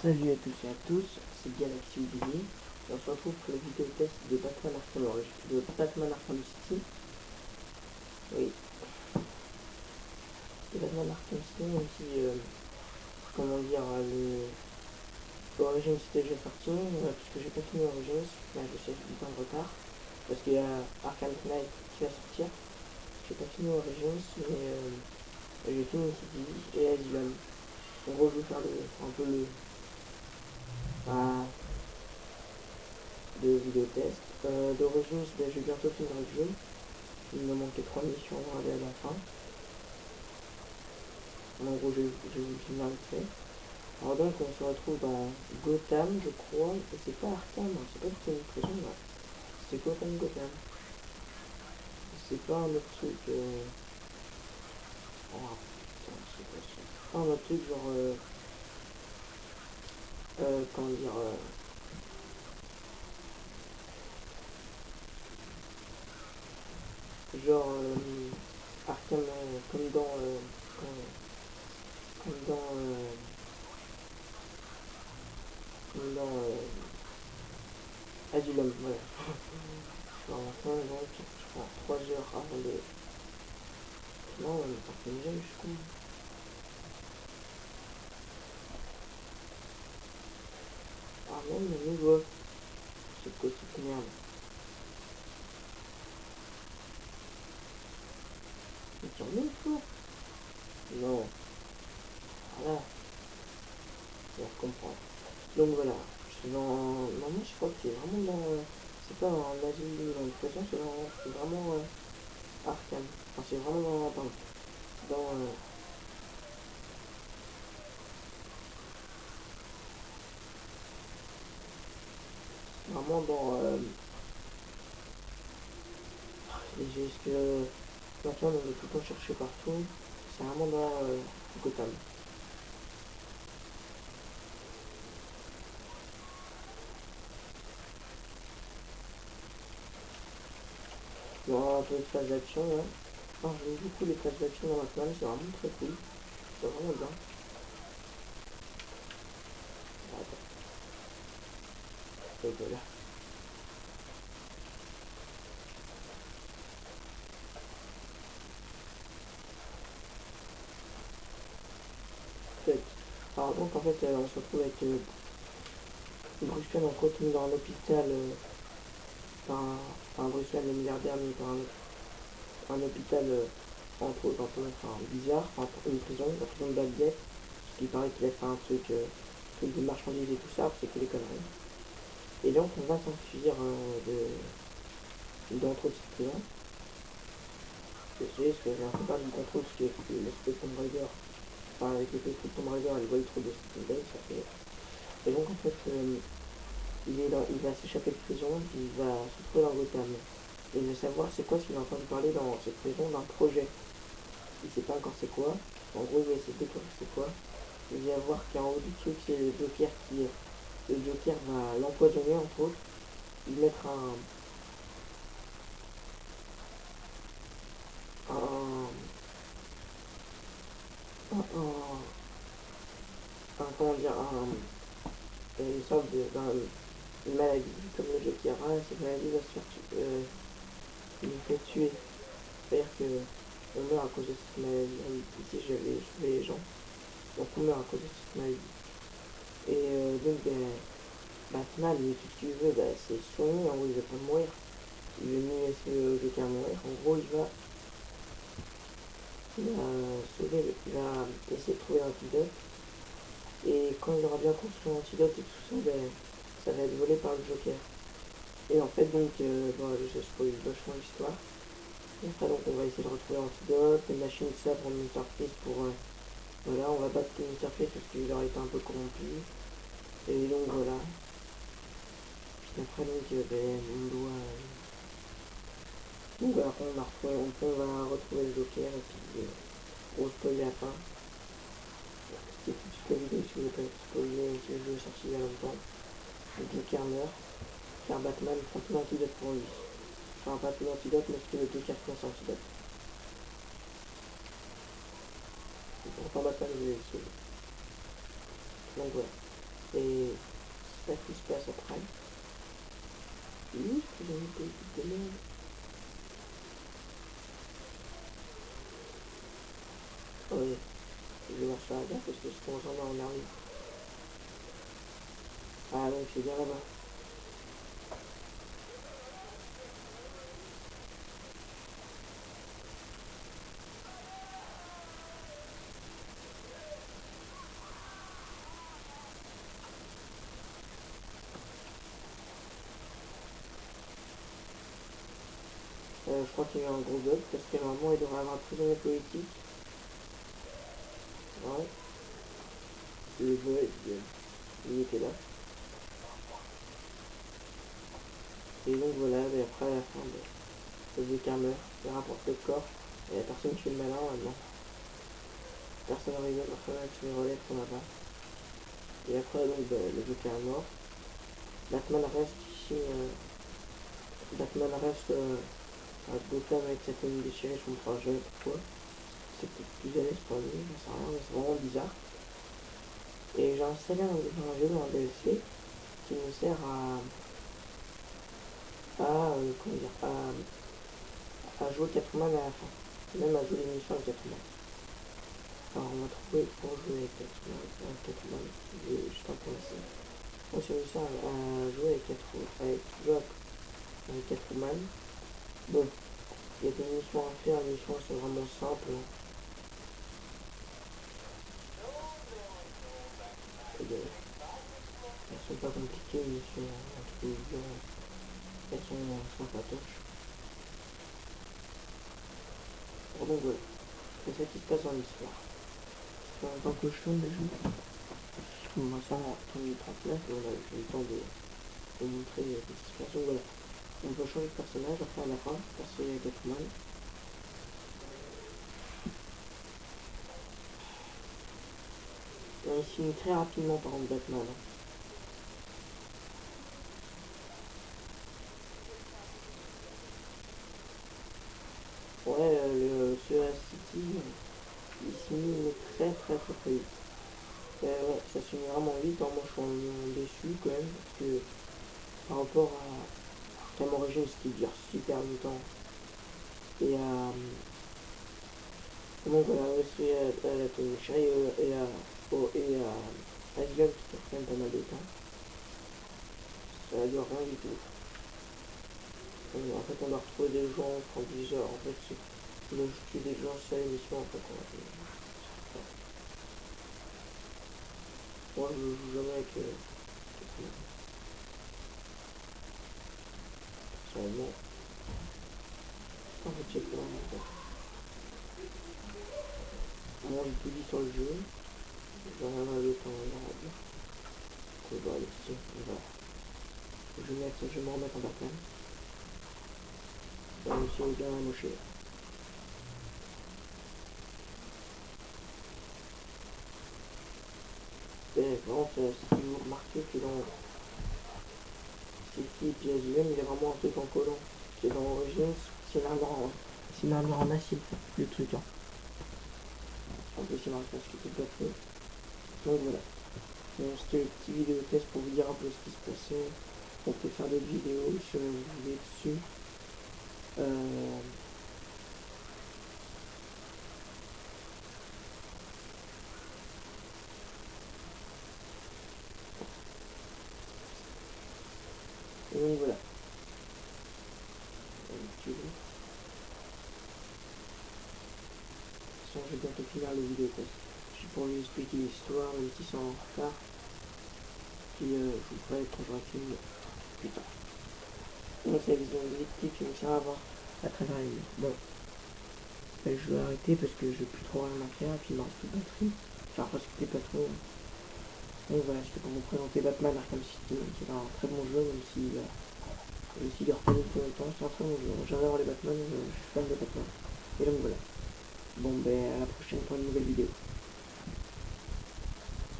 Salut à tous et à tous, c'est Galaxy Oublié. On se retrouve pour le vidéo test de Batman Arkham City. Oui, de Batman Arkham City, même si, comment dire, l'origine c'était déjà sorti, puisque j'ai pas fini l'origine, là je sais, j'ai un retard, parce qu'il y a Arkham Knight qui va sortir. J'ai pas fini l'origine, mais j'ai fini City et Asylum. En gros, je vais faire un peu le. De vidéo test. D'origine, j'ai bientôt fini le jeu. Il me manquait 3 missions avant d'aller à la fin. En gros, j'ai voulu finir vite fait. Alors donc, on se retrouve dans Gotham, je crois. Et c'est pas Arkham, hein. C'est pas que c'est une prison là. C'est Gotham. C'est pas un autre truc. Oh putain, c'est quoi ça? Pas un autre truc genre. Comment dire. Genre. Arkham, comme dans. Comme dans. Comme dans. Asylum, voilà. Enfin, donc, je prends 3 heures avant de. Non, on est parti déjà, je suis con. Ah non, mais nouveau. C'est quoi cette merde? Mais tu remets une fois? Non. Voilà, on comprend. Donc voilà, je suis dans. Normalement, je crois que c'est vraiment dans. C'est pas en Asie ou dans une prison, c'est vraiment Arkham. Enfin, c'est vraiment dans. Pardon. Dans. Vraiment dans. Et j'ai ce que. Maintenant, on est tout le temps chercher partout. C'est vraiment dans Gotham. Bon, un peu de phase d'action, là. Enfin, j'aime beaucoup les phases d'action dans Batman, c'est vraiment très cool. C'est vraiment bien. Et voilà. Alors donc en fait on se retrouve avec Bruce Wayne entretenu dans un hôpital par un Bruce Wayne le milliardaire mais par un hôpital entre autres un peu bizarre, une prison, la prison de Bagdad, parce qu'il paraît qu'il a fait un truc de marchandises et tout ça, c'est que des conneries. Et donc on va s'enfuir d'entre cette prison. Je sais, parce que j'ai un peu perdu le contrôle parce que l'espèce de Tomb Raider, enfin avec l'espèce de Tomb Raider, elle voit trop de cette belle, ça fait. Et donc en fait il va s'échapper de prison, il va se trouver dans Gotham. Et il veut savoir c'est quoi ce qu'il a entendu parler dans cette prison d'un projet. Il sait pas encore c'est quoi. En gros, il va essayer de découvrir c'est quoi. Il va voir qu'en haut du truc, c'est le Joker qui. Le Joker va l'empoisonner, entre autres. Il mettre un, un, un, comment dire, une sorte une maladie, comme le Joker. Ah, cette maladie va se faire tuer. Il fait tuer. C'est-à-dire que on meurt à cause de cette maladie. Ici, je vais les gens. Donc, on meurt à cause de cette maladie. Et donc, Batman, lui, tout ce qu'il veut, c'est soigner. En gros, il veut pas mourir. Il veut mieux laisser le Joker mourir. En gros, il va essayer de trouver l'antidote. Et quand il aura bien construit l'antidote et tout ça, ça va être volé par le Joker. Et en fait, donc, bon, je spoil vachement l'histoire. Et après, donc, on va essayer de retrouver l'antidote, une machine de ça pour Mr. Freeze pour. Voilà, on va battre Mr. Freeze parce qu'il aurait été un peu corrompu. Et donc, voilà. Puis après, donc, on doit. Donc, voilà, on va retrouver le Joker et puis. Gros spoil à la fin. C'était toute la vidéo si vous voulez pas spoiler, si le jeu est sorti il y a longtemps. Le Joker meurt, car Batman prend tout l'antidote pour lui. Enfin, pas tout l'antidote, mais ce que le Joker prend son antidote. Et pourtant, Batman, il est sauvé. Donc voilà. Et c'est ça qui se passe après. Où est-ce que j'ai mis des bouts de merde? Ah oui, je vais voir sur la carte parce que c'est en journée en arrive. Ah donc c'est bien là-bas. Je crois qu'il y a eu un gros bug parce que normalement il devrait avoir un prisonnier politique. Ouais, le bug, il était là. Et donc voilà, mais après à la fin, le vicaire meurt, il rapporte le corps, et la personne qui fait le malin maintenant. Personne rigole, personne qui les relève qu'on là-bas. Et après donc le vicaire est mort. Batman reste ici, Batman reste à Gotham avec sa tenue déchirée, je comprends jamais pourquoi. C'est peut-être plus à l'aise pour lui, j'en sais rien, mais c'est vraiment bizarre. Et j'ai installé un jeu dans un DLC qui me sert comment dire, à jouer Catwoman à la fin. Même à jouer l'émission avec Catwoman. Alors on va trouver pour jouer avec Catwoman. Je t'en connaissais. Moi j'ai réussi à jouer avec Catwoman. Bon, il y a des missions à faire, les missions sont vraiment simples. Elles sont pas compliquées, les missions entre les elles sont sympatoches. Bon, donc voilà, c'est ça qui se passe dans l'histoire. En tant que je tourne déjà, on va faire en 2039, voilà, j'ai eu le temps de montrer les situations. Voilà, on peut changer de personnage après à la fin, passer à Catwoman. Et on finit très rapidement par contre Batman. Ouais, ce City, il se finit très vite. Ouais, ça se finit vraiment vite, hein. Moi je suis déçu quand même, parce que par rapport à Arkham Origins qui dure super longtemps, et à... donc voilà, aussi à la Tony Sherry et à Asylum qui dure quand même pas mal de temps. Ça dure rien du tout. En fait, on doit retrouver des gens pendant 10 heures. En fait, on doit tuer des gens sur l'émission. En fait, moi, je joue jamais avec personnellement. En fait, j'ai pas. Moi, j'ai tout dit sur le jeu. J'ai rien à le temps à dire. Donc, bah, allez, si, on va. Je vais me remettre en Batman. Ça va aussi bien amoché. Et vraiment, c'est toujours remarqué que dans City et Asylum, il y a vraiment un truc en collant. Que dans Origins, c'est une armure en acier, le truc. Hein. En plus, il marche parce que c'est pas fait. Donc voilà. Bon, c'était une petite vidéo test pour vous dire un peu ce qui se passait. On peut faire d'autres vidéos si vous voulez dessus. Et donc voilà. De toute façon, je vais bientôt finir les vidéos test. Je suis pour lui expliquer l'histoire, même si c'est en retard. Puis je vous ferai quand j'aurai fini plus tard. Donc c'est la vision objective qui me sert à voir à travers les murs. Bon. Je vais arrêter parce que je n'ai plus trop rien à faire et puis il me reste plus de batterie. Enfin, parce que pas trop. Donc voilà, c'était pour vous présenter Batman Arkham City, qui est un très bon jeu, même s'il est reconnu depuis longtemps. C'est un très bon jeu. J'adore les Batman, je suis fan de Batman. Et donc voilà. Bon, ben à la prochaine pour une nouvelle vidéo.